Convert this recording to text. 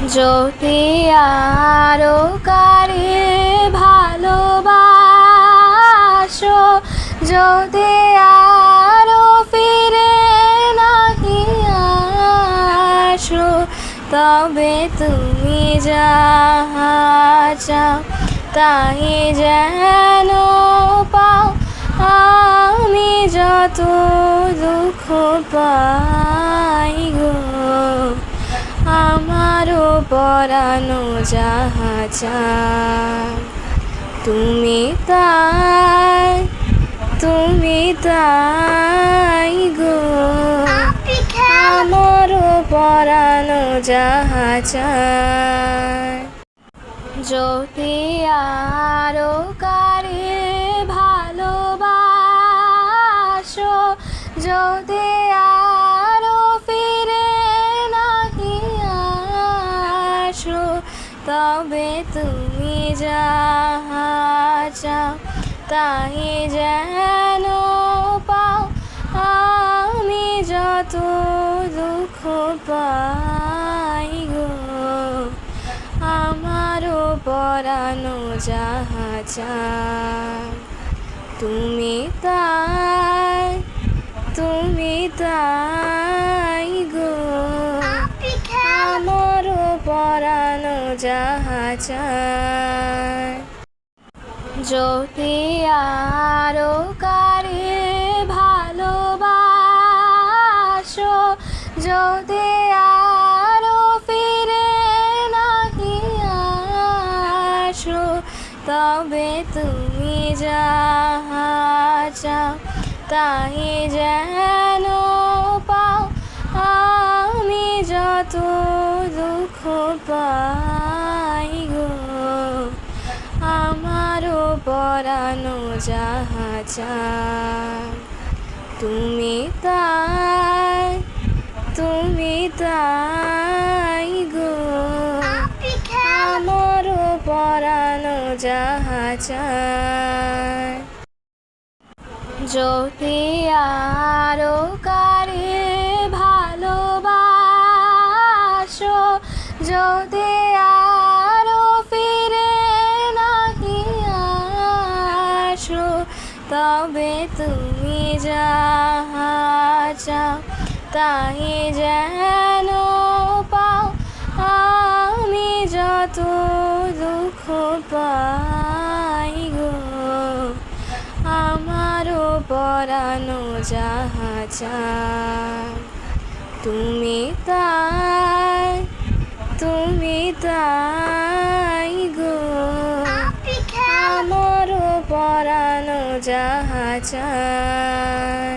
যদি আরো কারে ভালোবাসো, যদি আরো ফিরে নাহি আসো, তবে তুমি যাহা চাও তাই যেন পাও। আমি যত দুঃখ পাই গো, আমারও পরানো যাহা চায়, তুমি তাই গো। আমারও পরানো যাহা চায়। যদি আরো কারে ভালোবাসো, যদি আরো ফিরে নাহি আসো, তবে তুমি যাহা চাও তাই যেন পাও। আমি যত দুঃখ পাই গো, আমারও পরানো যাহা চায়, তুমি তাই গো। আমারও পরানো যাহা চায়। যদি আরো কারে ভালোবাসো, যদি আরো ফিরে নাহি আসো, তবে তুমি যাহা চাও তাই যেন পাও। আমি যত দুঃখ পাই গো, আমারও পরানো যাহা চায়, তুমি তাই গো। আমারও পরানো যাহা চায়। যদি আরো কারে ভালোবাসো, যদি আরো ফিরে নাহি আসো, তবে তুমি যাহা চাও তাই যেন পাও। আমি যত দুঃখ পাই গো, আমারও পরানো যাহা চায়, তুমি তাই গো। আমারও পরানো যাহা চায়।